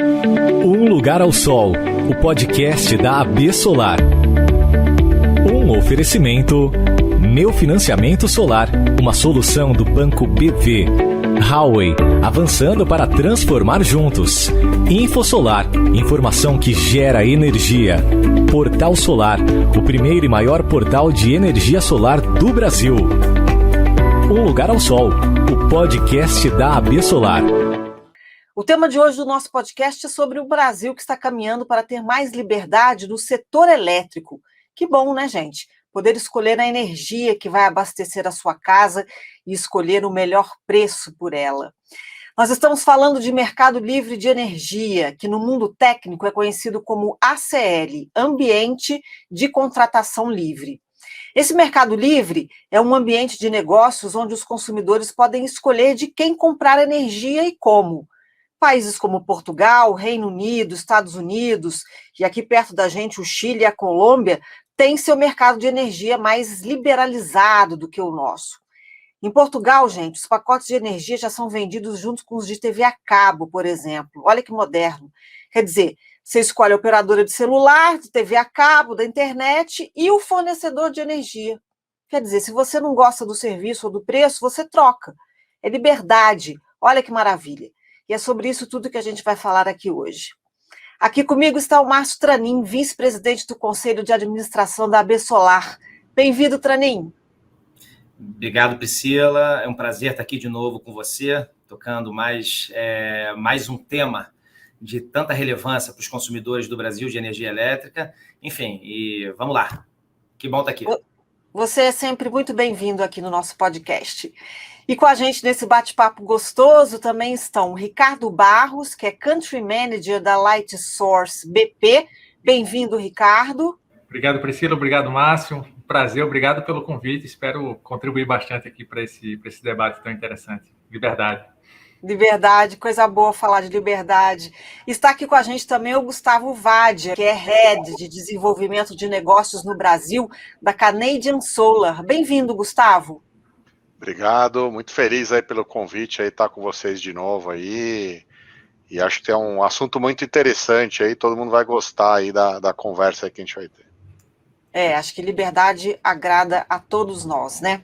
Um Lugar ao Sol, o podcast da AB Solar. Um oferecimento Neofinanciamento Solar, uma solução do Banco BV. Huawei, avançando para transformar juntos. InfoSolar, informação que gera energia. Portal Solar, o primeiro e maior portal de energia solar do Brasil. Um Lugar ao Sol, o podcast da AB Solar. O tema de hoje do nosso podcast é sobre o Brasil que está caminhando para ter mais liberdade no setor elétrico. Que bom, né, gente? Poder escolher a energia que vai abastecer a sua casa e escolher o melhor preço por ela. Nós estamos falando de mercado livre de energia, que no mundo técnico é conhecido como ACL, Ambiente de Contratação Livre. Esse mercado livre é um ambiente de negócios onde os consumidores podem escolher de quem comprar energia e como. Países como Portugal, Reino Unido, Estados Unidos e aqui perto da gente o Chile e a Colômbia têm seu mercado de energia mais liberalizado do que o nosso. Em Portugal, gente, os pacotes de energia já são vendidos junto com os de TV a cabo, por exemplo. Olha que moderno. Quer dizer, você escolhe a operadora de celular, de TV a cabo, da internet e o fornecedor de energia. Quer dizer, se você não gosta do serviço ou do preço, você troca. É liberdade. Olha que maravilha. E é sobre isso tudo que a gente vai falar aqui hoje. Aqui comigo está o Márcio Tranin, vice-presidente do Conselho de Administração da AB Solar. Bem-vindo, Tranin. Obrigado, Priscila. É um prazer estar aqui de novo com você, tocando mais um tema de tanta relevância para os consumidores do Brasil de energia elétrica. Enfim, e vamos lá. Que bom estar aqui. Você é sempre muito bem-vindo aqui no nosso podcast. E com a gente nesse bate-papo gostoso também estão o Ricardo Barros, que é Country Manager da Light Source BP. Bem-vindo, Ricardo. Obrigado, Priscila. Obrigado, Márcio. Prazer, obrigado pelo convite. Espero contribuir bastante aqui para esse debate tão interessante. Liberdade. Liberdade, coisa boa falar de liberdade. Está aqui com a gente também o Gustavo Vadia, que é Head de Desenvolvimento de Negócios no Brasil, da Canadian Solar. Bem-vindo, Gustavo. Obrigado, muito feliz aí pelo convite aí estar com vocês de novo aí, e acho que é um assunto muito interessante aí, todo mundo vai gostar aí da conversa aí que a gente vai ter. Acho que liberdade agrada a todos nós, né?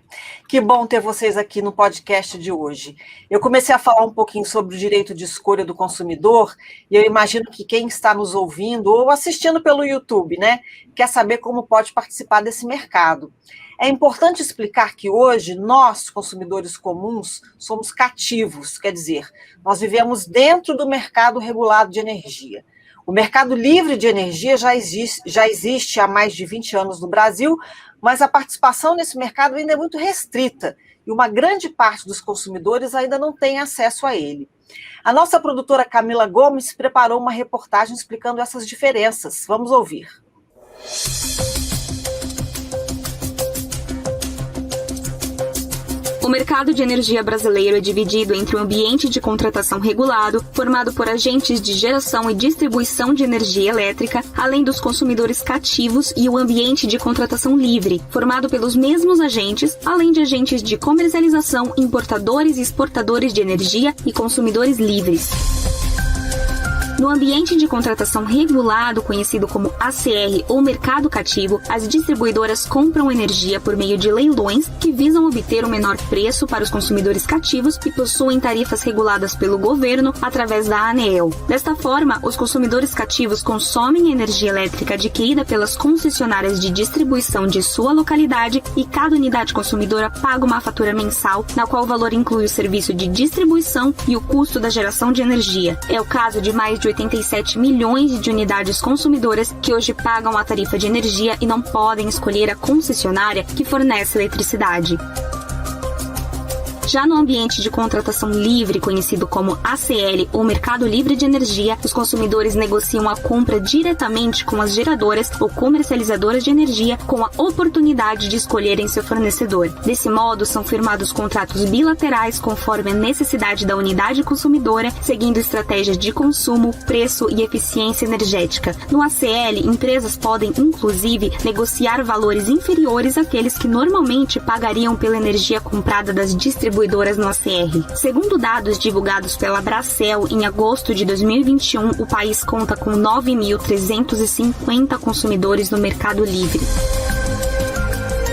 Que bom ter vocês aqui no podcast de hoje. Eu comecei a falar um pouquinho sobre o direito de escolha do consumidor, e eu imagino que quem está nos ouvindo ou assistindo pelo YouTube, né, quer saber como pode participar desse mercado. É importante explicar que hoje nós, consumidores comuns, somos cativos, quer dizer, nós vivemos dentro do mercado regulado de energia. O mercado livre de energia já existe há mais de 20 anos no Brasil, mas a participação nesse mercado ainda é muito restrita e uma grande parte dos consumidores ainda não tem acesso a ele. A nossa produtora Camila Gomes preparou uma reportagem explicando essas diferenças. Vamos ouvir. O mercado de energia brasileiro é dividido entre o ambiente de contratação regulado, formado por agentes de geração e distribuição de energia elétrica, além dos consumidores cativos, e o ambiente de contratação livre, formado pelos mesmos agentes, além de agentes de comercialização, importadores e exportadores de energia e consumidores livres. No ambiente de contratação regulado, conhecido como ACR ou mercado cativo, as distribuidoras compram energia por meio de leilões que visam obter o menor preço para os consumidores cativos e possuem tarifas reguladas pelo governo através da ANEEL. Desta forma, os consumidores cativos consomem a energia elétrica adquirida pelas concessionárias de distribuição de sua localidade e cada unidade consumidora paga uma fatura mensal, na qual o valor inclui o serviço de distribuição e o custo da geração de energia. É o caso de mais de 87 milhões de unidades consumidoras que hoje pagam a tarifa de energia e não podem escolher a concessionária que fornece eletricidade. Já no ambiente de contratação livre, conhecido como ACL ou Mercado Livre de Energia, os consumidores negociam a compra diretamente com as geradoras ou comercializadoras de energia, com a oportunidade de escolherem seu fornecedor. Desse modo, são firmados contratos bilaterais conforme a necessidade da unidade consumidora, seguindo estratégias de consumo, preço e eficiência energética. No ACL, empresas podem, inclusive, negociar valores inferiores àqueles que normalmente pagariam pela energia comprada das distribuidoras distribuidoras no ACR. Segundo dados divulgados pela Bracel, em agosto de 2021, o país conta com 9.350 consumidores no Mercado Livre.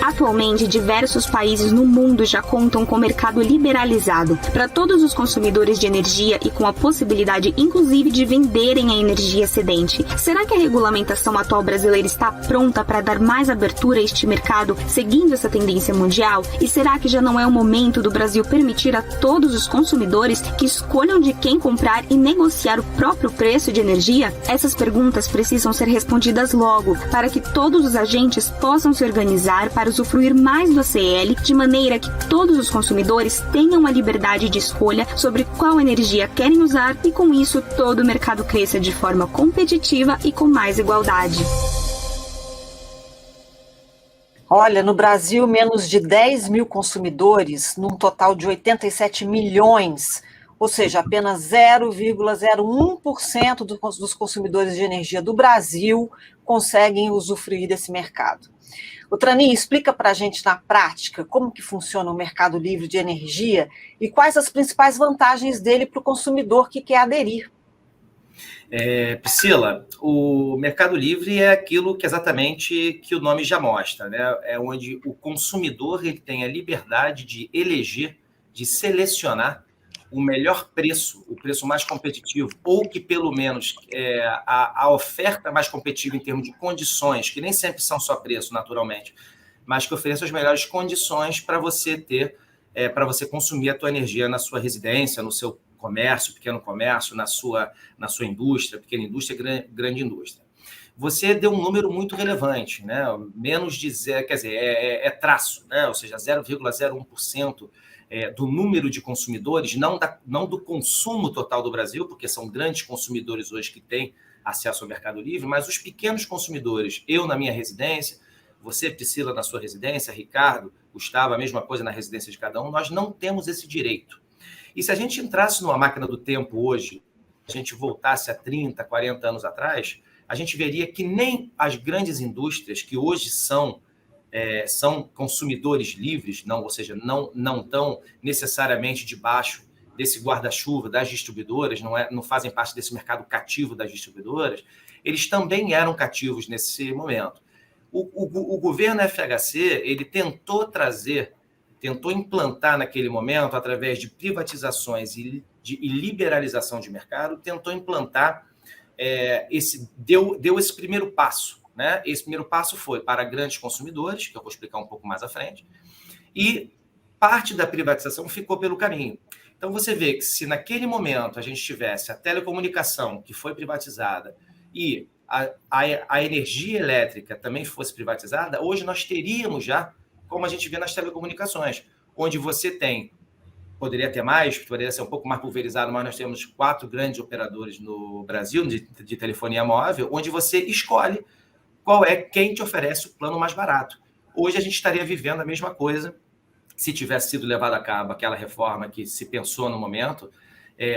Atualmente, diversos países no mundo já contam com o mercado liberalizado para todos os consumidores de energia e com a possibilidade, inclusive, de venderem a energia excedente. Será que a regulamentação atual brasileira está pronta para dar mais abertura a este mercado, seguindo essa tendência mundial? E será que já não é o momento do Brasil permitir a todos os consumidores que escolham de quem comprar e negociar o próprio preço de energia? Essas perguntas precisam ser respondidas logo, para que todos os agentes possam se organizar para usufruir mais do ACL, de maneira que todos os consumidores tenham a liberdade de escolha sobre qual energia querem usar e, com isso, todo o mercado cresça de forma competitiva e com mais igualdade. Olha, no Brasil, menos de 10 mil consumidores, num total de 87 milhões, ou seja, apenas 0,01% dos consumidores de energia do Brasil conseguem usufruir desse mercado. O Tranin, explica para a gente na prática como que funciona o mercado livre de energia e quais as principais vantagens dele para o consumidor que quer aderir. Priscila, o Mercado Livre é aquilo que exatamente que o nome já mostra, né? É onde o consumidor ele tem a liberdade de eleger, de selecionar o melhor preço, o preço mais competitivo, ou que pelo menos a oferta mais competitiva em termos de condições, que nem sempre são só preço, naturalmente, mas que ofereça as melhores condições para você ter, para você consumir a tua energia na sua residência, no seu comércio, pequeno comércio, na sua indústria, pequena indústria, grande indústria. Você deu um número muito relevante, né? Menos de zero, quer dizer, é traço, né? Ou seja, 0,01% do número de consumidores, não do consumo total do Brasil, porque são grandes consumidores hoje que têm acesso ao Mercado Livre, mas os pequenos consumidores, eu na minha residência, você, Priscila, na sua residência, Ricardo, Gustavo, a mesma coisa na residência de cada um, nós não temos esse direito. E se a gente entrasse numa máquina do tempo hoje, a gente voltasse a 30, 40 anos atrás, a gente veria que nem as grandes indústrias, que hoje são consumidores livres, ou seja, não estão necessariamente debaixo desse guarda-chuva das distribuidoras, não fazem parte desse mercado cativo das distribuidoras, eles também eram cativos nesse momento. O governo FHC, ele tentou implantar naquele momento, através de privatizações e liberalização de mercado, tentou implantar, deu esse primeiro passo. Né? Esse primeiro passo foi para grandes consumidores, que eu vou explicar um pouco mais à frente, e parte da privatização ficou pelo caminho. Então, você vê que se naquele momento a gente tivesse a telecomunicação, que foi privatizada, e a energia elétrica também fosse privatizada, hoje nós teríamos já, como a gente vê nas telecomunicações, onde você tem, poderia ter mais, poderia ser um pouco mais pulverizado, mas nós temos 4 grandes operadores no Brasil de telefonia móvel, onde você escolhe quem te oferece o plano mais barato. Hoje a gente estaria vivendo a mesma coisa se tivesse sido levada a cabo aquela reforma que se pensou no momento,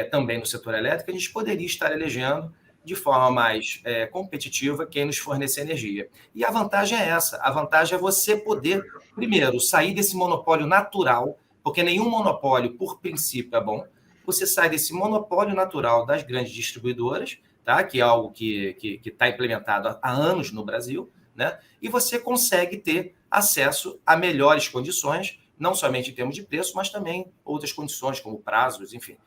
também no setor elétrico, a gente poderia estar elegendo de forma mais competitiva quem nos fornecer energia. E a vantagem é essa, a vantagem é você poder, primeiro, sair desse monopólio natural, porque nenhum monopólio, por princípio, é bom, você sai desse monopólio natural das grandes distribuidoras, tá? Que é algo que está implementado há anos no Brasil, né? E você consegue ter acesso a melhores condições, não somente em termos de preço, mas também outras condições, como prazos, enfim.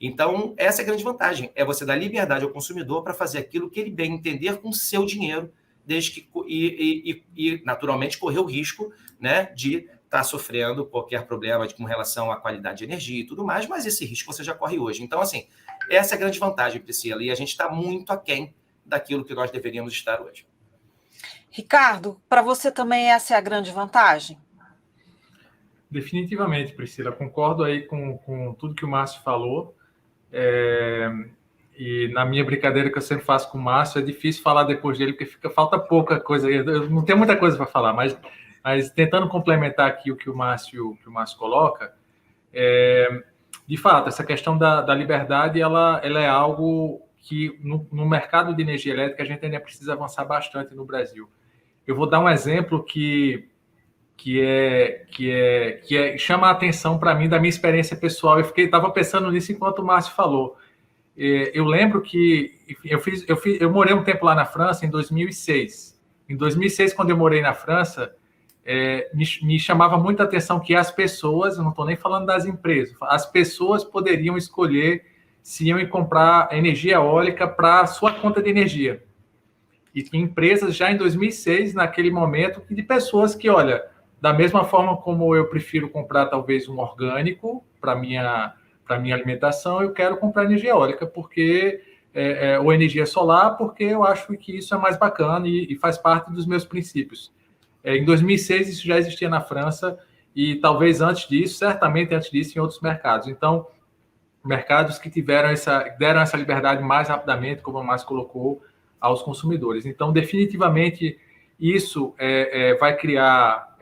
Então, essa é a grande vantagem, é você dar liberdade ao consumidor para fazer aquilo que ele bem entender com o seu dinheiro, desde que e naturalmente, correr o risco, né, de estar sofrendo qualquer problema com relação à qualidade de energia e tudo mais, mas esse risco você já corre hoje. Então, assim, essa é a grande vantagem, Priscila, e a gente está muito aquém daquilo que nós deveríamos estar hoje. Ricardo, para você também essa é a grande vantagem? Definitivamente, Priscila, concordo aí com tudo que o Márcio falou, e na minha brincadeira que eu sempre faço com o Márcio, é difícil falar depois dele, porque falta pouca coisa, eu não tenho muita coisa para falar, mas tentando complementar aqui o que o Márcio coloca, de fato, essa questão da liberdade, ela é algo que no mercado de energia elétrica a gente ainda precisa avançar bastante no Brasil. Eu vou dar um exemplo que chama a atenção para mim da minha experiência pessoal. Eu estava pensando nisso enquanto o Márcio falou. Eu lembro que eu morei um tempo lá na França em 2006. Em 2006, quando eu morei na França, me chamava muita atenção que as pessoas, eu não estou nem falando das empresas, as pessoas poderiam escolher se iam comprar energia eólica para a sua conta de energia. E tinha empresas já em 2006, naquele momento, de pessoas que, olha, da mesma forma como eu prefiro comprar talvez um orgânico para minha alimentação, eu quero comprar energia eólica porque ou energia solar, porque eu acho que isso é mais bacana e faz parte dos meus princípios. Em 2006 isso já existia na França e talvez antes disso, certamente antes disso, em outros mercados. Então, mercados que deram essa liberdade mais rapidamente, como o Márcio colocou, aos consumidores. Então, definitivamente, isso vai criar,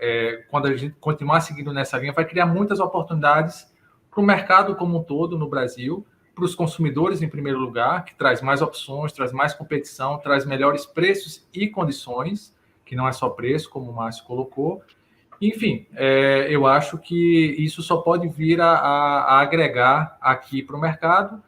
quando a gente continuar seguindo nessa linha, vai criar muitas oportunidades para o mercado como um todo no Brasil, para os consumidores, em primeiro lugar, que traz mais opções, traz mais competição, traz melhores preços e condições, que não é só preço, como o Márcio colocou. Enfim, eu acho que isso só pode vir a agregar aqui para o mercado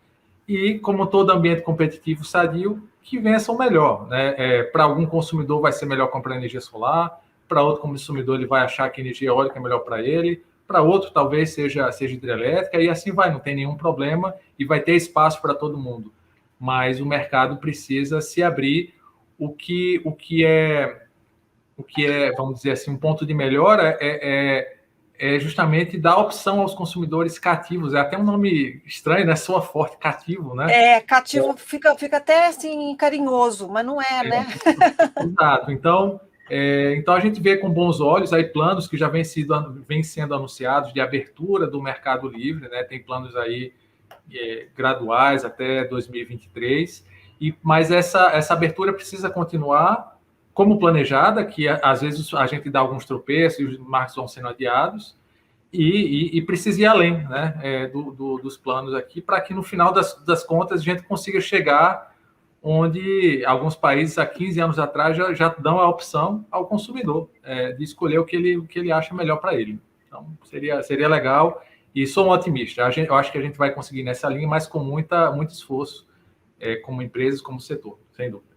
e, como todo ambiente competitivo sadio, que vença o melhor, né? Para algum consumidor vai ser melhor comprar energia solar, para outro consumidor ele vai achar que energia eólica é melhor para ele, para outro talvez seja hidrelétrica, e assim vai, não tem nenhum problema e vai ter espaço para todo mundo. Mas o mercado precisa se abrir. O que é, vamos dizer assim, um ponto de melhora é justamente dar opção aos consumidores cativos. É até um nome estranho, né? Soa forte, cativo, né? Cativo fica até assim carinhoso, mas não né? Exato. Então a gente vê com bons olhos aí planos que já vêm sendo anunciados de abertura do Mercado Livre, né? Tem planos aí graduais até 2023, mas essa abertura precisa continuar como planejada, que às vezes a gente dá alguns tropeços e os marcos vão sendo adiados, e precisa ir além, né, dos planos aqui, para que no final das contas a gente consiga chegar onde alguns países há 15 anos atrás já dão a opção ao consumidor de escolher o que ele acha melhor para ele. Então, seria legal, e sou um otimista. Eu acho que a gente vai conseguir nessa linha, mas com muito esforço, como empresas, como setor, sem dúvida.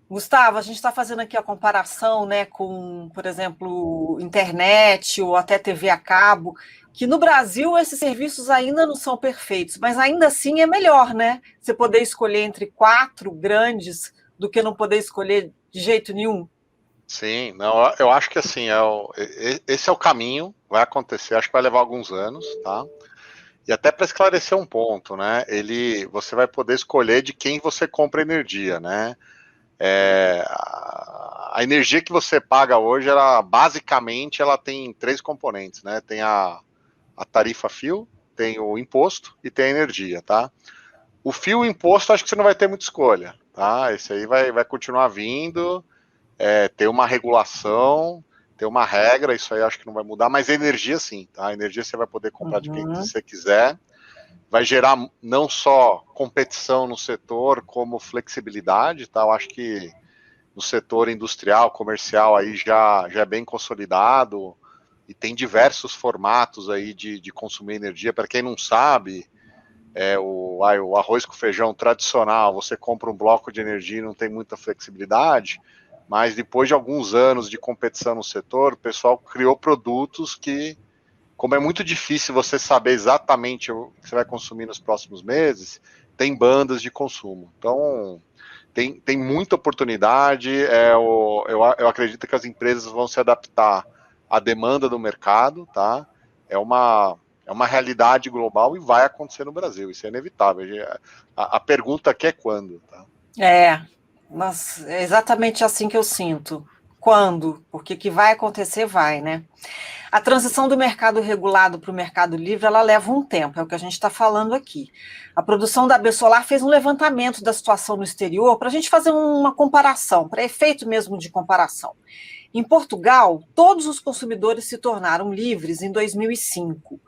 Gustavo, a gente está fazendo aqui a comparação, né, com, por exemplo, internet ou até TV a cabo, que no Brasil esses serviços ainda não são perfeitos, mas ainda assim é melhor, né? Você poder escolher entre 4 grandes do que não poder escolher de jeito nenhum. Sim, não, eu acho que assim, esse é o caminho, vai acontecer, acho que vai levar alguns anos, tá? E até para esclarecer um ponto, né? Você vai poder escolher de quem você compra energia, né? A energia que você paga hoje, basicamente ela tem 3 componentes, né? Tem a tarifa fio, tem o imposto e tem a energia, tá? O fio e o imposto, acho que você não vai ter muita escolha, tá? Esse aí vai continuar vindo, ter uma regulação, ter uma regra, isso aí acho que não vai mudar, mas a energia sim, tá? A energia você vai poder comprar de quem você quiser, vai gerar não só competição no setor, como flexibilidade, tá? Eu acho que no setor industrial, comercial, aí já é bem consolidado e tem diversos formatos aí de consumir energia. Para quem não sabe, o arroz com feijão tradicional, você compra um bloco de energia e não tem muita flexibilidade, mas depois de alguns anos de competição no setor, o pessoal criou produtos que, como é muito difícil você saber exatamente o que você vai consumir nos próximos meses, tem bandas de consumo. Então, tem muita oportunidade. Eu acredito que as empresas vão se adaptar à demanda do mercado, tá? É uma realidade global e vai acontecer no Brasil, isso é inevitável. A pergunta aqui é quando, tá? Mas é exatamente assim que eu sinto. Quando? Porque que vai acontecer, vai, né? A transição do mercado regulado para o mercado livre, ela leva um tempo, é o que a gente está falando aqui. A produção da AB Solar fez um levantamento da situação no exterior para a gente fazer uma comparação, para efeito mesmo de comparação. Em Portugal, todos os consumidores se tornaram livres em 2005,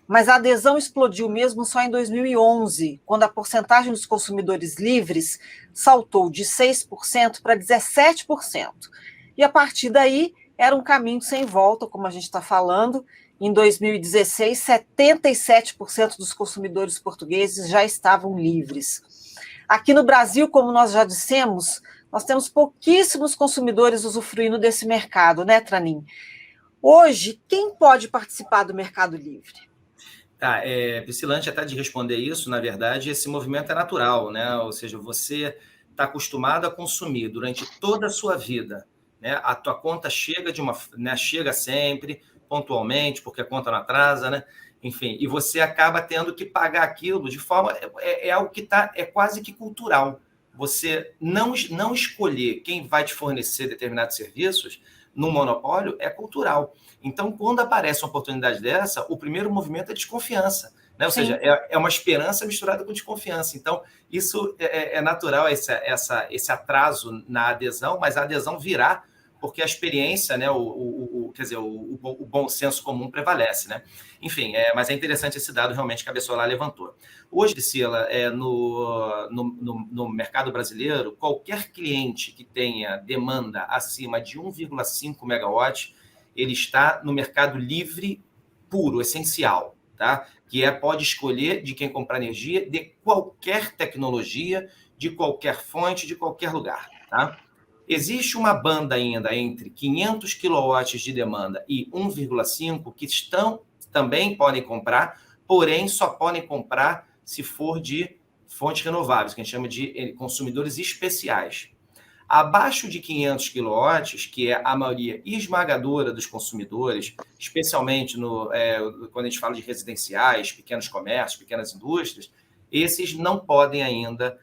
mas a adesão explodiu mesmo só em 2011, quando a porcentagem dos consumidores livres saltou de 6% para 17%. E a partir daí, era um caminho sem volta, como a gente está falando. Em 2016, 77% dos consumidores portugueses já estavam livres. Aqui no Brasil, como nós já dissemos, nós temos pouquíssimos consumidores usufruindo desse mercado, né, Tranin? Hoje, quem pode participar do Mercado Livre? Priscila, antes até de responder isso, na verdade, esse movimento é natural, né? Ou seja, você está acostumado a consumir durante toda a sua vida, né? A tua conta chega chega sempre, pontualmente, porque a conta não atrasa, né? Enfim, e você acaba tendo que pagar aquilo de forma... É algo que é quase que cultural. Você não escolher quem vai te fornecer determinados serviços no monopólio é cultural. Então, quando aparece uma oportunidade dessa, o primeiro movimento é desconfiança, né? Ou seja, é uma esperança misturada com desconfiança. Então, isso é natural, esse atraso na adesão, mas a adesão virá porque a experiência, né, o bom senso comum prevalece, né? Enfim, mas é interessante esse dado realmente que a Bessolar levantou. Hoje, Priscila, no mercado brasileiro, qualquer cliente que tenha demanda acima de 1,5 megawatts, ele está no mercado livre puro, essencial, tá? Que pode escolher de quem comprar energia de qualquer tecnologia, de qualquer fonte, de qualquer lugar, tá? Existe uma banda ainda entre 500 kW de demanda e 1,5 que também podem comprar, porém só podem comprar se for de fontes renováveis, que a gente chama de consumidores especiais. Abaixo de 500 kW, que é a maioria esmagadora dos consumidores, especialmente quando a gente fala de residenciais, pequenos comércios, pequenas indústrias, esses não podem ainda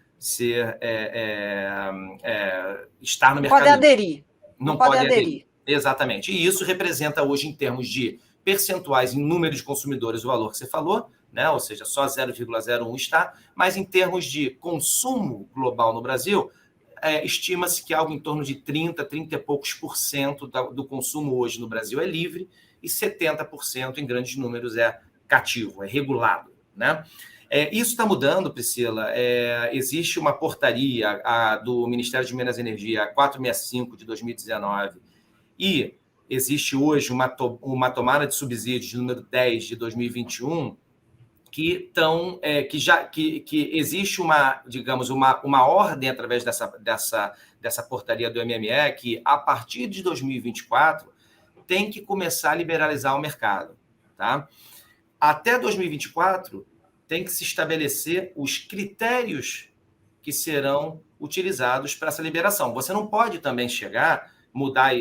estar no mercado. Pode aderir. Não pode aderir. Exatamente. E isso representa hoje, em termos de percentuais em número de consumidores, o valor que você falou, né? Ou seja, só 0,01 está, mas em termos de consumo global no Brasil, estima-se que algo em torno de 30 e poucos por cento do consumo hoje no Brasil é livre e 70% em grandes números é cativo, é regulado, né? Isso está mudando, Priscila. Existe uma portaria do Ministério de Minas e Energia, 465 de 2019, e existe hoje uma tomada de subsídios de número 10 de 2021, que existe uma ordem através dessa portaria do MME que, a partir de 2024, tem que começar a liberalizar o mercado, tá? Até 2024, tem que se estabelecer os critérios que serão utilizados para essa liberação. Você não pode também mudar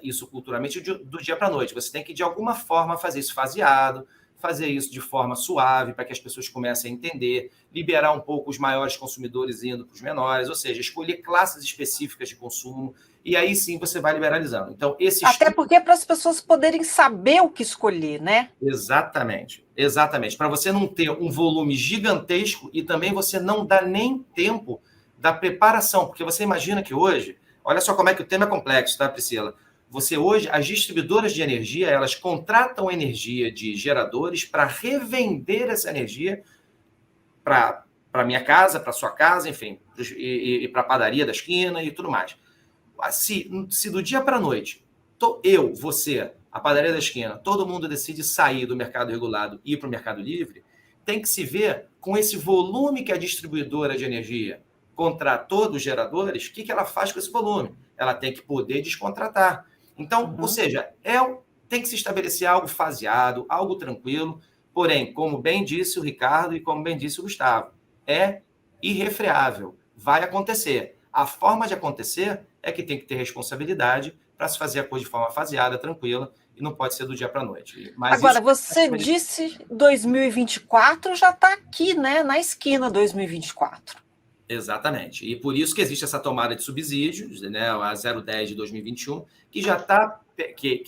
isso culturalmente do dia para a noite. Você tem que, de alguma forma, fazer isso faseado, fazer isso de forma suave, para que as pessoas comecem a entender, liberar um pouco os maiores consumidores indo para os menores, ou seja, escolher classes específicas de consumo, e aí sim você vai liberalizando. Então, Até porque é para as pessoas poderem saber o que escolher, né? Exatamente. Para você não ter um volume gigantesco e também você não dá nem tempo da preparação, porque você imagina que hoje, olha só como é que o tema é complexo, tá, Priscila? Hoje, as distribuidoras de energia, elas contratam energia de geradores para revender essa energia para a minha casa, para a sua casa, enfim, e para a padaria da esquina e tudo mais. Se do dia para a noite, você, a padaria da esquina, todo mundo decide sair do mercado regulado e ir para o mercado livre, tem que se ver com esse volume que a distribuidora de energia contratou dos geradores, o que ela faz com esse volume? Ela tem que poder descontratar. Então, ou seja, tem que se estabelecer algo faseado, algo tranquilo, porém, como bem disse o Ricardo e como bem disse o Gustavo, é irrefreável, vai acontecer. A forma de acontecer é que tem que ter responsabilidade para se fazer a coisa de forma faseada, tranquila, e não pode ser do dia para a noite. Mas agora, você disse 2024, já está aqui, né, na esquina 2024. Exatamente. E por isso que existe essa tomada de subsídios, né, a 010 de 2021, que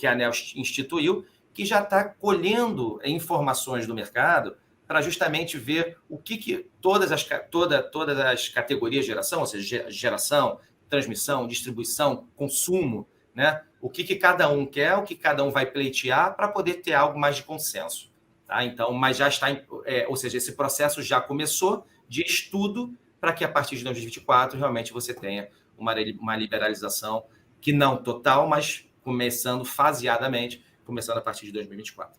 a ANEEL instituiu, que já está colhendo informações do mercado para justamente ver o que todas as categorias de geração, ou seja, geração, transmissão, distribuição, consumo, né, o que cada um quer, o que cada um vai pleitear para poder ter algo mais de consenso. Tá? Então, mas já está, ou seja, esse processo já começou de estudo para que a partir de 2024 realmente você tenha uma liberalização que não total, mas começando faseadamente, começando a partir de 2024.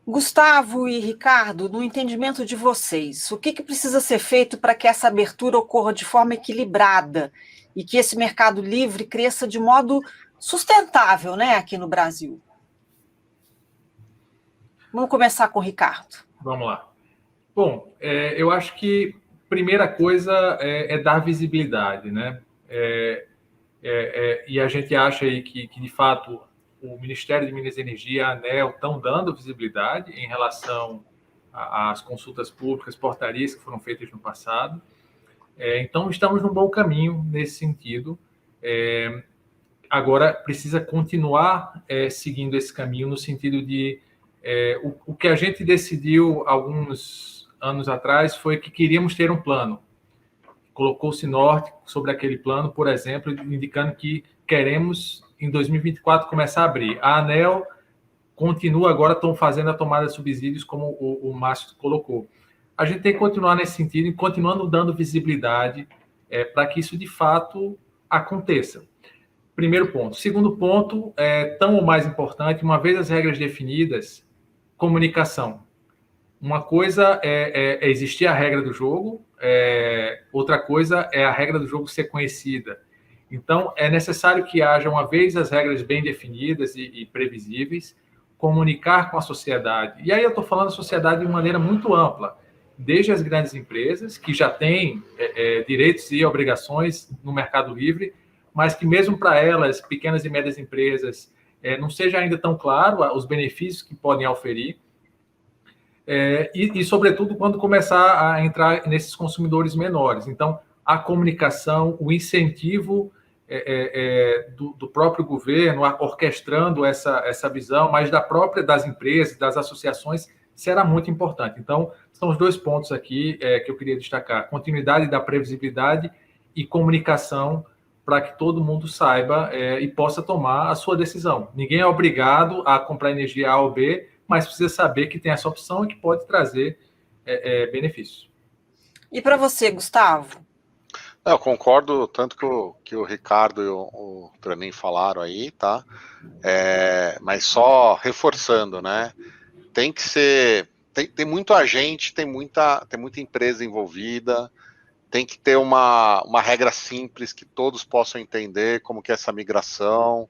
Gustavo e Ricardo, no entendimento de vocês, o que precisa ser feito para que essa abertura ocorra de forma equilibrada e que esse mercado livre cresça de modo sustentável, né, aqui no Brasil? Vamos começar com o Ricardo. Vamos lá. Bom, eu acho que a primeira coisa é dar visibilidade, né? E a gente acha aí que, de fato, o Ministério de Minas e Energia e a ANEEL estão dando visibilidade em relação às consultas públicas, portarias que foram feitas no passado. Então, estamos num bom caminho nesse sentido. Agora, precisa continuar seguindo esse caminho no sentido de... o que a gente decidiu alguns anos atrás foi que queríamos ter um plano. Colocou-se norte sobre aquele plano, por exemplo, indicando que queremos, em 2024, começar a abrir. A ANEEL continua agora, estão fazendo a tomada de subsídios, como o Márcio colocou. A gente tem que continuar nesse sentido e continuando dando visibilidade para que isso, de fato, aconteça. Primeiro ponto. Segundo ponto, tão ou mais importante, uma vez as regras definidas, comunicação. Uma coisa é existir a regra do jogo, outra coisa é a regra do jogo ser conhecida. Então, é necessário que haja, uma vez as regras bem definidas e previsíveis, comunicar com a sociedade. E aí eu estou falando da sociedade de maneira muito ampla, desde as grandes empresas, que já têm direitos e obrigações no mercado livre, mas que mesmo para elas, pequenas e médias empresas, não seja ainda tão claro os benefícios que podem oferir, e, sobretudo, quando começar a entrar nesses consumidores menores. Então, a comunicação, o incentivo do próprio governo, orquestrando essa visão, mas das empresas, das associações, será muito importante. Então, são os dois pontos aqui que eu queria destacar: continuidade da previsibilidade e comunicação, para que todo mundo saiba e possa tomar a sua decisão. Ninguém é obrigado a comprar energia A ou B, mas precisa saber que tem essa opção e que pode trazer benefícios. E para você, Gustavo? Eu concordo tanto que o Ricardo e o Tranin falaram aí, tá? Mas só reforçando, né? Tem que ser... Tem muito agente, tem muita empresa envolvida, tem que ter uma regra simples que todos possam entender como que é essa migração.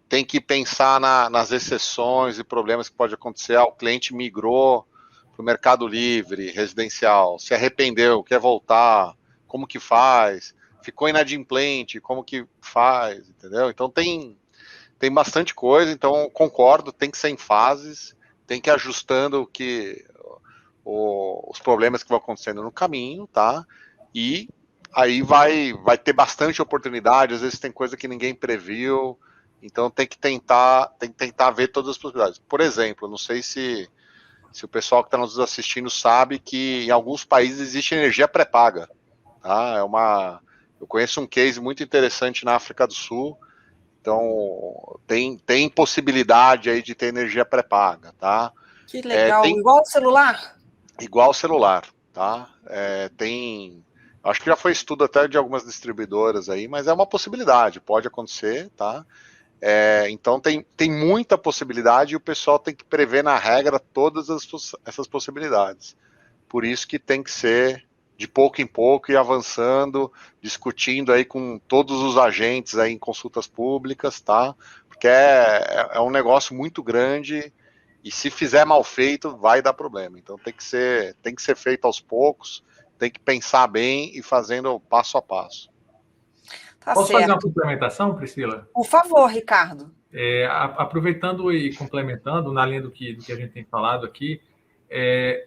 Tem que pensar nas exceções e problemas que pode acontecer. O cliente migrou para o Mercado Livre, residencial, se arrependeu, quer voltar, como que faz? Ficou inadimplente, como que faz? Entendeu? Então tem bastante coisa, então concordo, tem que ser em fases, tem que ir ajustando os problemas que vão acontecendo no caminho, tá? E aí vai ter bastante oportunidade, às vezes tem coisa que ninguém previu, então tem que tentar ver todas as possibilidades. Por exemplo, não sei se o pessoal que está nos assistindo sabe que em alguns países existe energia pré-paga. Tá? Eu conheço um case muito interessante na África do Sul, então tem possibilidade aí de ter energia pré-paga. Tá? Que legal, igual ao celular? Igual ao celular. Tá? Acho que já foi estudo até de algumas distribuidoras aí, mas é uma possibilidade, pode acontecer, tá? Então tem muita possibilidade e o pessoal tem que prever na regra todas essas possibilidades. Por isso que tem que ser de pouco em pouco e avançando, discutindo aí com todos os agentes aí em consultas públicas, tá? Porque é um negócio muito grande e se fizer mal feito vai dar problema. Então tem que ser feito aos poucos, tem que pensar bem e fazendo passo a passo. Tá Posso certo. fazer uma complementação, Priscila? Por favor, Ricardo. Aproveitando e complementando, na linha do que a gente tem falado aqui,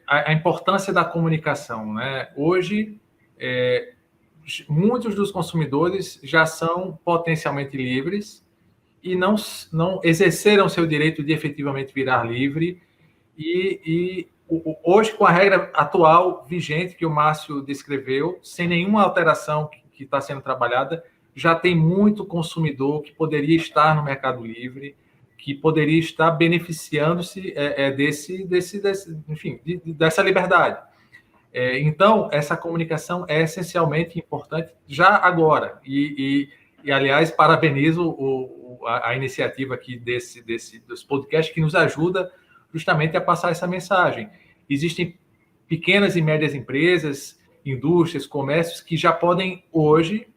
a importância da comunicação, né? Hoje, muitos dos consumidores já são potencialmente livres e não exerceram seu direito de efetivamente virar livre. E hoje, com a regra atual vigente que o Márcio descreveu, sem nenhuma alteração que está sendo trabalhada, já tem muito consumidor que poderia estar no Mercado Livre, que poderia estar beneficiando-se dessa liberdade. Então, essa comunicação é essencialmente importante já agora. E E, aliás, parabenizo a iniciativa aqui desse podcast, que nos ajuda justamente a passar essa mensagem. Existem pequenas e médias empresas, indústrias, comércios que já podem hoje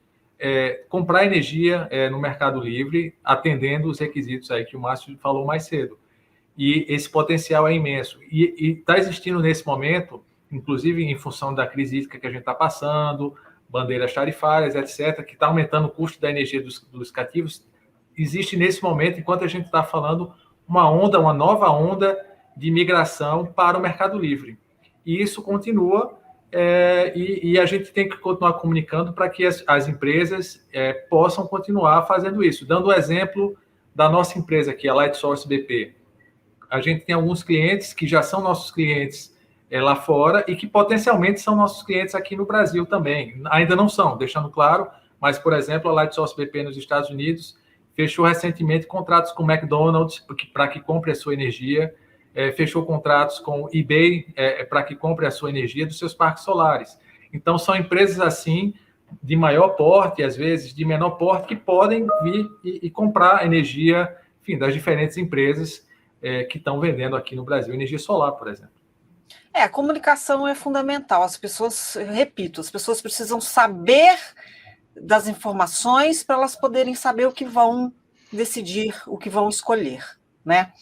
comprar energia no Mercado Livre, atendendo os requisitos aí que o Márcio falou mais cedo. E esse potencial é imenso. E está existindo nesse momento, inclusive em função da crise hídrica que a gente está passando, bandeiras tarifárias, etc., que está aumentando o custo da energia dos cativos, existe nesse momento, enquanto a gente está falando, uma nova onda de migração para o Mercado Livre. E isso continua, e a gente tem que continuar comunicando para que as empresas possam continuar fazendo isso. Dando o exemplo da nossa empresa aqui, a Lightsource BP. A gente tem alguns clientes que já são nossos clientes lá fora e que potencialmente são nossos clientes aqui no Brasil também. Ainda não são, deixando claro, mas, por exemplo, a Lightsource BP nos Estados Unidos fechou recentemente contratos com o McDonald's para que compre a sua energia, fechou contratos com o eBay para que compre a sua energia dos seus parques solares. Então, são empresas assim, de maior porte, às vezes de menor porte, que podem vir e comprar energia, enfim, das diferentes empresas que estão vendendo aqui no Brasil energia solar, por exemplo. A comunicação é fundamental. As pessoas precisam saber das informações para elas poderem saber o que vão decidir, o que vão escolher, né?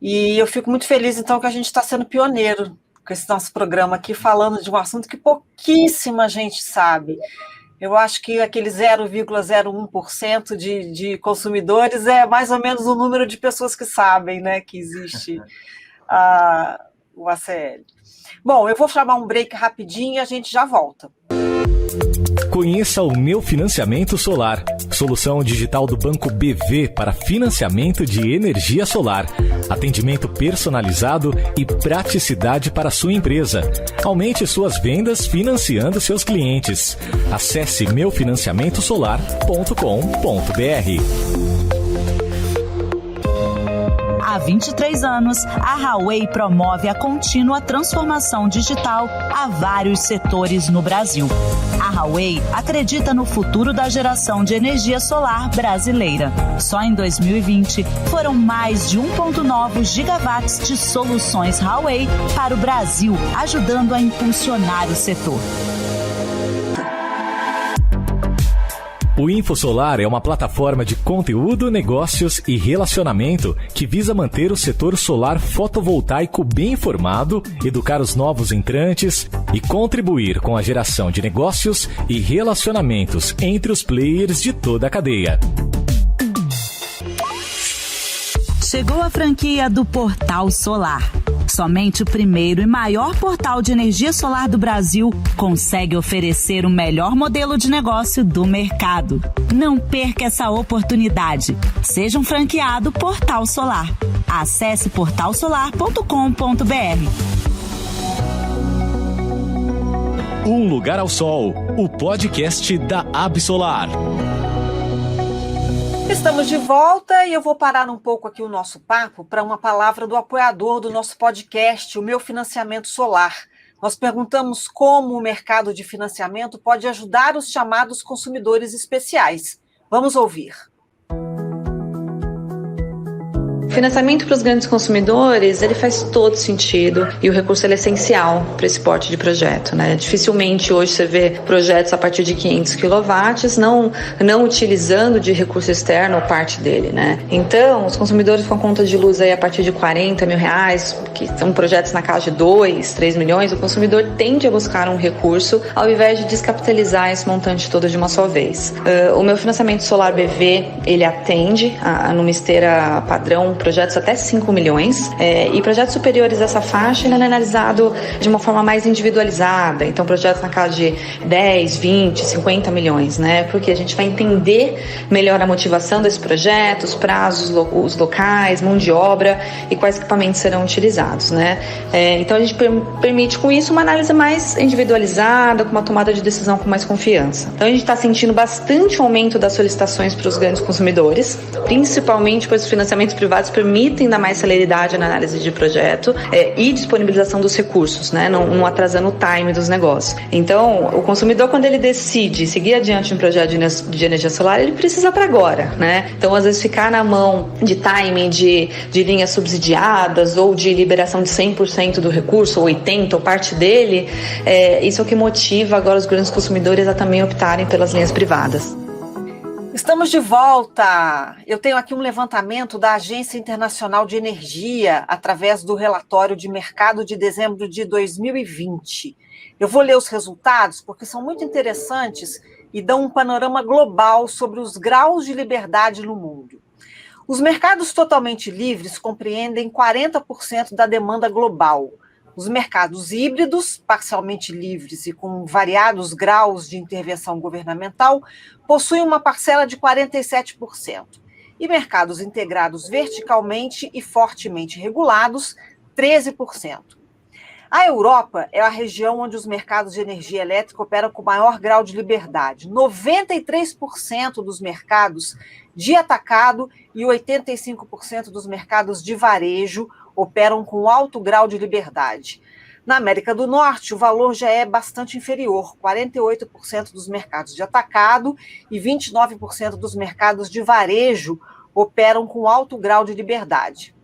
E eu fico muito feliz, então, que a gente está sendo pioneiro com esse nosso programa aqui, falando de um assunto que pouquíssima gente sabe. Eu acho que aquele 0,01% de consumidores é mais ou menos o número de pessoas que sabem, né, que existe o ACL. Bom, eu vou chamar um break rapidinho e a gente já volta. Conheça o Meu Financiamento Solar, solução digital do Banco BV para financiamento de energia solar, atendimento personalizado e praticidade para sua empresa. Aumente suas vendas financiando seus clientes. Acesse meufinanciamentosolar.com.br. Há 23 anos, a Huawei promove a contínua transformação digital a vários setores no Brasil. A Huawei acredita no futuro da geração de energia solar brasileira. Só em 2020, foram mais de 1,9 gigawatts de soluções Huawei para o Brasil, ajudando a impulsionar o setor. O InfoSolar é uma plataforma de conteúdo, negócios e relacionamento que visa manter o setor solar fotovoltaico bem informado, educar os novos entrantes e contribuir com a geração de negócios e relacionamentos entre os players de toda a cadeia. Chegou a franquia do Portal Solar. Somente o primeiro e maior portal de energia solar do Brasil consegue oferecer o melhor modelo de negócio do mercado. Não perca essa oportunidade. Seja um franqueado Portal Solar. Acesse portalsolar.com.br. Um Lugar ao Sol, o podcast da Absolar. Estamos de volta e eu vou parar um pouco aqui o nosso papo para uma palavra do apoiador do nosso podcast, o Meu Financiamento Solar. Nós perguntamos como o mercado de financiamento pode ajudar os chamados consumidores especiais. Vamos ouvir. O financiamento para os grandes consumidores, ele faz todo sentido e o recurso ele é essencial para esse porte de projeto, né? Dificilmente hoje você vê projetos a partir de 500 kW não utilizando de recurso externo ou parte dele, né? Então, os consumidores com conta de luz aí a partir de R$40 mil, que são projetos na casa de 2, 3 milhões, o consumidor tende a buscar um recurso ao invés de descapitalizar esse montante todo de uma só vez. O Meu Financiamento Solar BV, ele atende numa esteira padrão projetos até 5 milhões e projetos superiores a essa faixa ele é analisado de uma forma mais individualizada, então projetos na casa de 10, 20, 50 milhões, né? Porque a gente vai entender melhor a motivação desse projeto, os prazos, os locais, mão de obra e quais equipamentos serão utilizados, né? Então a gente permite com isso uma análise mais individualizada, com uma tomada de decisão com mais confiança. Então a gente está sentindo bastante aumento das solicitações para os grandes consumidores, principalmente pois os financiamentos privados privados permitem dar mais celeridade na análise de projeto e disponibilização dos recursos, né? Não atrasando o time dos negócios. Então, o consumidor, quando ele decide seguir adiante um projeto de energia solar, ele precisa para agora, né? Então, às vezes, ficar na mão de timing, de linhas subsidiadas ou de liberação de 100% do recurso, ou 80%, ou parte dele, isso é o que motiva agora os grandes consumidores a também optarem pelas linhas privadas. Estamos de volta. Eu tenho aqui um levantamento da Agência Internacional de Energia, através do relatório de mercado de dezembro de 2020. Eu vou ler os resultados porque são muito interessantes e dão um panorama global sobre os graus de liberdade no mundo. Os mercados totalmente livres compreendem 40% da demanda global. Os mercados híbridos, parcialmente livres e com variados graus de intervenção governamental, possuem uma parcela de 47%. E mercados integrados verticalmente e fortemente regulados, 13%. A Europa é a região onde os mercados de energia elétrica operam com maior grau de liberdade. 93% dos mercados de atacado e 85% dos mercados de varejo operam com alto grau de liberdade. Na América do Norte, o valor já é bastante inferior, 48% dos mercados de atacado e 29% dos mercados de varejo operam com alto grau de liberdade.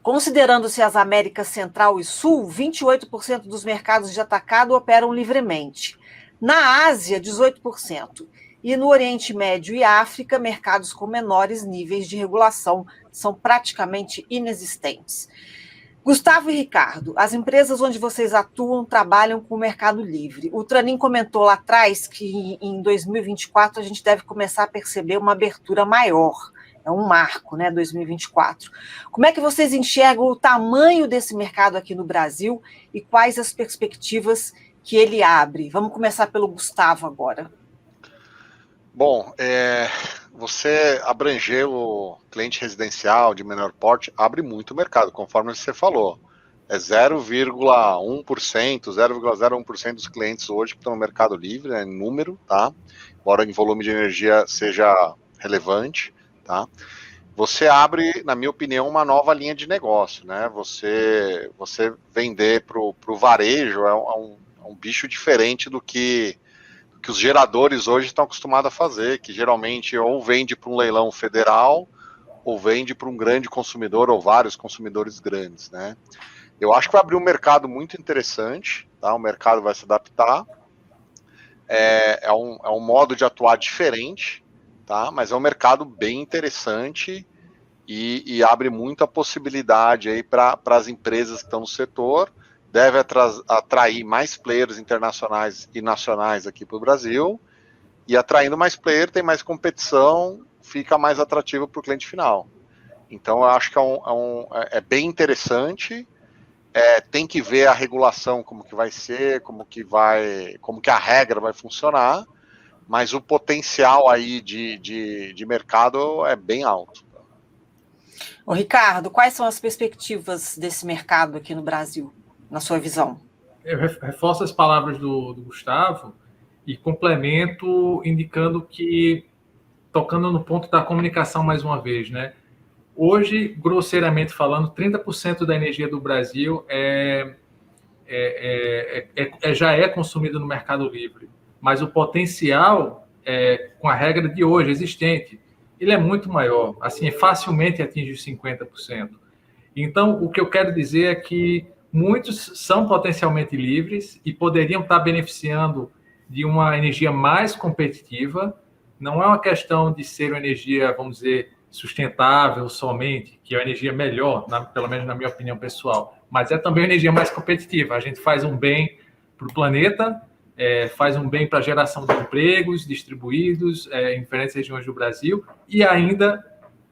Considerando-se as Américas Central e Sul, 28% dos mercados de atacado operam livremente. Na Ásia, 18%. E no Oriente Médio e África, mercados com menores níveis de regulação são praticamente inexistentes. Gustavo e Ricardo, as empresas onde vocês atuam trabalham com o mercado livre. O Tranin comentou lá atrás que em 2024 a gente deve começar a perceber uma abertura maior. É um marco, né, 2024. Como é que vocês enxergam o tamanho desse mercado aqui no Brasil e quais as perspectivas que ele abre? Vamos começar pelo Gustavo agora. Bom, você abranger o cliente residencial de menor porte abre muito o mercado, conforme você falou. É 0,1%, 0,01% dos clientes hoje que estão no mercado livre, em número, tá? Embora em volume de energia seja relevante, tá? Você abre, na minha opinião, uma nova linha de negócio, né? Você vender para o varejo é um bicho diferente do que os geradores hoje estão acostumados a fazer, que geralmente ou vende para um leilão federal, ou vende para um grande consumidor, ou vários consumidores grandes, né? Eu acho que vai abrir um mercado muito interessante, tá? O mercado vai se adaptar, é um modo de atuar diferente, tá? Mas é um mercado bem interessante e abre muita possibilidade aí para as empresas que estão no setor. Deve atrair mais players internacionais e nacionais aqui para o Brasil, e atraindo mais players, tem mais competição, fica mais atrativo para o cliente final. Então, eu acho que é bem interessante, tem que ver a regulação, como que vai ser, como que a regra vai funcionar, mas o potencial aí de mercado é bem alto. Ô, Ricardo, quais são as perspectivas desse mercado aqui no Brasil, na sua visão? Eu reforço as palavras do Gustavo e complemento indicando que, tocando no ponto da comunicação mais uma vez, né? Hoje, grosseiramente falando, 30% da energia do Brasil já é consumida no mercado livre, mas o potencial, com a regra de hoje existente, ele é muito maior, assim, facilmente atinge os 50%. Então, o que eu quero dizer é que muitos são potencialmente livres e poderiam estar beneficiando de uma energia mais competitiva. Não é uma questão de ser uma energia, vamos dizer, sustentável somente, que é uma energia melhor, pelo menos na minha opinião pessoal, mas é também uma energia mais competitiva. A gente faz um bem para o planeta, faz um bem para a geração de empregos distribuídos em diferentes regiões do Brasil e ainda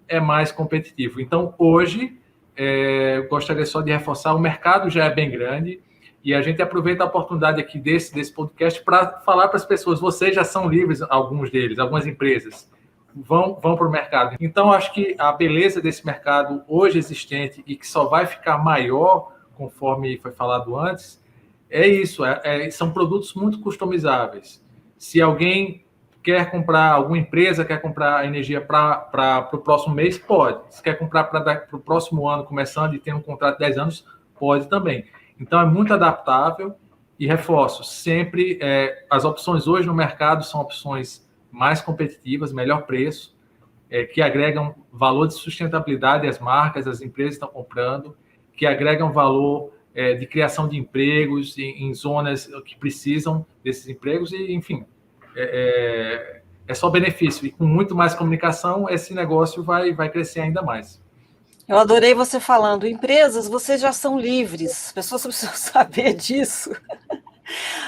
é mais competitivo. Então, hoje, eu gostaria só de reforçar, o mercado já é bem grande e a gente aproveita a oportunidade aqui desse podcast para falar para as pessoas, vocês já são livres, alguns deles, algumas empresas, vão para o mercado. Então, acho que a beleza desse mercado hoje existente e que só vai ficar maior, conforme foi falado antes, é isso, são produtos muito customizáveis. Se alguém quer comprar, alguma empresa quer comprar energia para o próximo mês? Pode. Se quer comprar para o próximo ano, começando e tendo um contrato de 10 anos, pode também. Então, é muito adaptável e reforço, sempre as opções hoje no mercado são opções mais competitivas, melhor preço, que agregam valor de sustentabilidade às marcas, as empresas estão comprando, que agregam valor de criação de empregos em zonas que precisam desses empregos e, enfim, é só benefício. E com muito mais comunicação, esse negócio vai crescer ainda mais. Eu adorei você falando. Empresas, vocês já são livres. As pessoas precisam saber disso.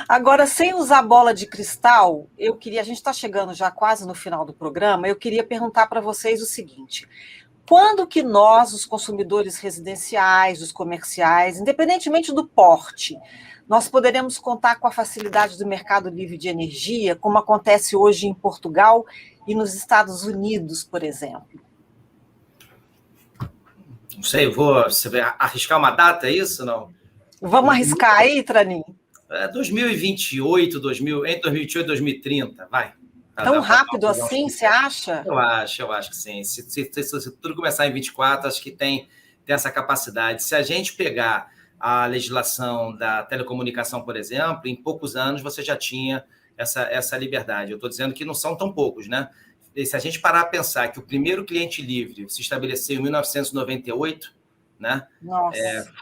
Agora, sem usar bola de cristal, a gente está chegando já quase no final do programa, eu queria perguntar para vocês o seguinte: quando que nós, os consumidores residenciais, os comerciais, independentemente do porte, nós poderemos contar com a facilidade do mercado livre de energia, como acontece hoje em Portugal e nos Estados Unidos, por exemplo? Não sei, você vai arriscar uma data, é isso ou não? Vamos arriscar aí, Tranin? 2028, entre 2028 e 2030, vai. Tão rápido assim, você acha? Eu acho que sim. Se tudo começar em 24, acho que tem essa capacidade. Se a gente pegar a legislação da telecomunicação, por exemplo, em poucos anos você já tinha essa liberdade. Eu estou dizendo que não são tão poucos, né? E se a gente parar a pensar que o primeiro cliente livre se estabeleceu em 1998, né?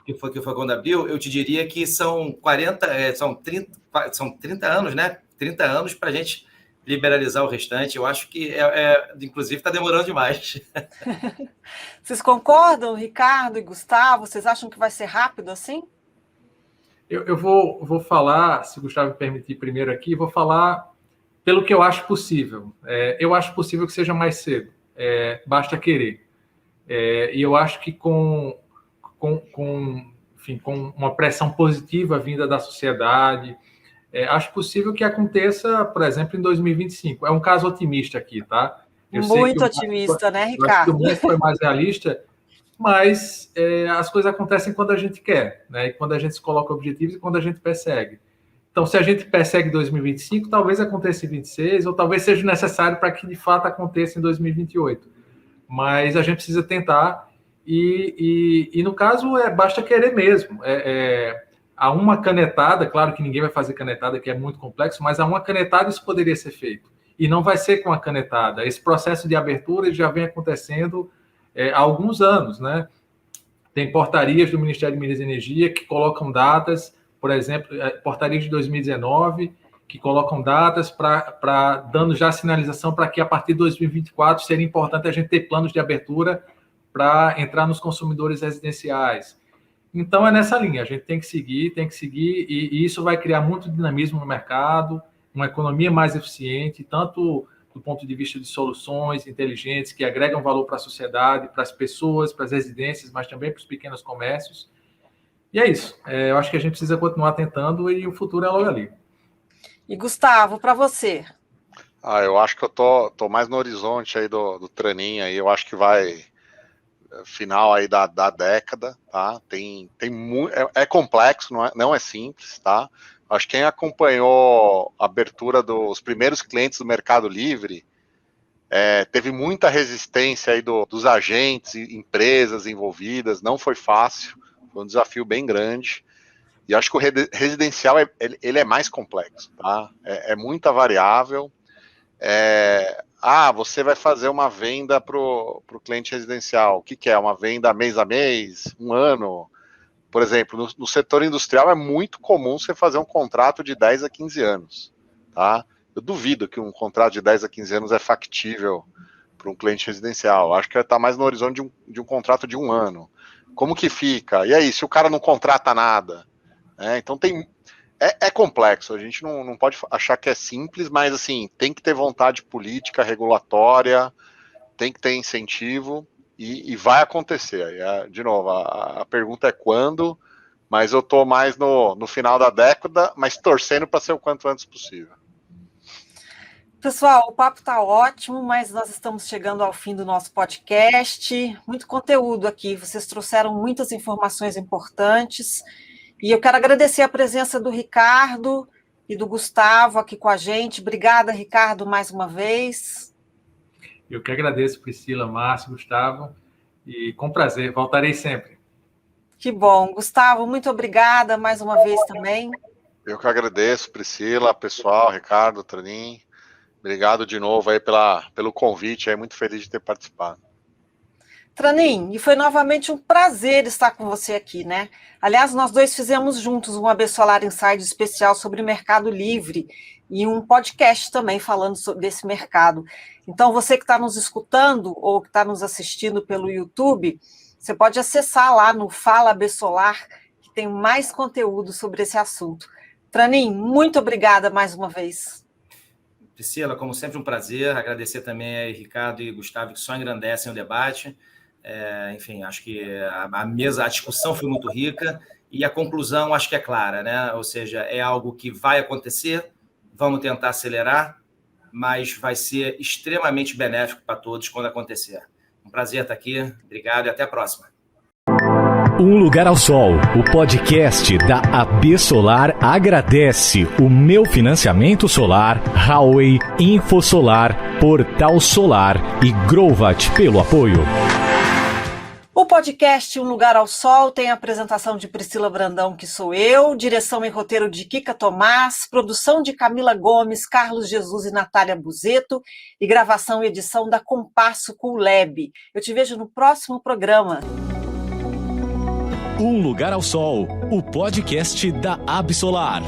Que foi quando abriu, eu te diria que são 30 anos, né? 30 anos para a gente liberalizar o restante. Eu acho que, inclusive, está demorando demais. Vocês concordam, Ricardo e Gustavo? Vocês acham que vai ser rápido assim? Eu vou falar, se o Gustavo me permitir primeiro aqui, vou falar pelo que eu acho possível. Eu acho possível que seja mais cedo. Basta querer. E eu acho que com uma pressão positiva vinda da sociedade, acho possível que aconteça, por exemplo, em 2025. É um caso otimista aqui, tá? Muito otimista, né, Ricardo? O mundo foi mais realista, mas as coisas acontecem quando a gente quer, né? E quando a gente se coloca objetivos e quando a gente persegue. Então, se a gente persegue 2025, talvez aconteça em 26, ou talvez seja necessário para que, de fato, aconteça em 2028. Mas a gente precisa tentar e no caso, basta querer mesmo. Há uma canetada, claro que ninguém vai fazer canetada, que é muito complexo, mas há uma canetada isso poderia ser feito. E não vai ser com a canetada. Esse processo de abertura já vem acontecendo há alguns anos, né? Tem portarias do Ministério de Minas e Energia que colocam datas, por exemplo, portarias de 2019, que colocam datas dando já sinalização para que a partir de 2024 seria importante a gente ter planos de abertura para entrar nos consumidores residenciais. Então, é nessa linha, a gente tem que seguir, e isso vai criar muito dinamismo no mercado, uma economia mais eficiente, tanto do ponto de vista de soluções inteligentes que agregam valor para a sociedade, para as pessoas, para as residências, mas também para os pequenos comércios. E é isso. Eu acho que a gente precisa continuar tentando e o futuro é logo ali. E, Gustavo, para você? Eu acho que eu tô mais no horizonte aí do Tranin, aí eu acho que vai final aí da década, tá? É complexo, não é simples, tá? Acho que quem acompanhou a abertura dos primeiros clientes do Mercado Livre teve muita resistência aí dos agentes e empresas envolvidas, não foi fácil, foi um desafio bem grande. E acho que o residencial ele é mais complexo, tá? É muita variável. Você vai fazer uma venda para o cliente residencial. O que é? Uma venda mês a mês? Um ano? Por exemplo, no setor industrial é muito comum você fazer um contrato de 10 a 15 anos. Tá? Eu duvido que um contrato de 10 a 15 anos é factível para um cliente residencial. Acho que está mais no horizonte de um contrato de um ano. Como que fica? E aí, se o cara não contrata nada? Então é complexo, a gente não pode achar que é simples, mas assim, tem que ter vontade política, regulatória, tem que ter incentivo e vai acontecer. De novo, a pergunta é quando, mas eu estou mais no final da década, mas torcendo para ser o quanto antes possível. Pessoal, o papo está ótimo, mas nós estamos chegando ao fim do nosso podcast. Muito conteúdo aqui, vocês trouxeram muitas informações importantes. E eu quero agradecer a presença do Ricardo, e do Gustavo aqui com a gente. Obrigada, Ricardo, mais uma vez. Eu que agradeço, Priscila, Márcio, Gustavo, e com prazer, voltarei sempre. Que bom. Gustavo, muito obrigada mais uma vez também. Eu que agradeço, Priscila, pessoal, Ricardo, Tranin. Obrigado de novo aí pelo convite, aí muito feliz de ter participado. Tranin, e foi novamente um prazer estar com você aqui, né? Aliás, nós dois fizemos juntos um AB Solar Inside especial sobre Mercado Livre e um podcast também falando desse mercado. Então, você que está nos escutando ou que está nos assistindo pelo YouTube, você pode acessar lá no Fala AB Solar, que tem mais conteúdo sobre esse assunto. Tranin, muito obrigada mais uma vez. Priscila, como sempre, um prazer. Agradecer também a Ricardo e Gustavo, que só engrandecem o debate. Enfim, acho que a discussão foi muito rica e a conclusão acho que é clara, né? Ou seja, é algo que vai acontecer, vamos tentar acelerar, mas vai ser extremamente benéfico para todos quando acontecer. Um prazer estar aqui, obrigado e até a próxima. Um Lugar ao Sol, o podcast da AB Solar agradece o Meu Financiamento Solar, Huawei, Infosolar, Portal Solar e Grovat pelo apoio. O podcast Um Lugar ao Sol tem a apresentação de Priscila Brandão, que sou eu, direção e roteiro de Kika Tomás, produção de Camila Gomes, Carlos Jesus e Natália Buzeto e gravação e edição da Compasso Cool Lab. Eu te vejo no próximo programa. Um Lugar ao Sol, o podcast da AB Solar.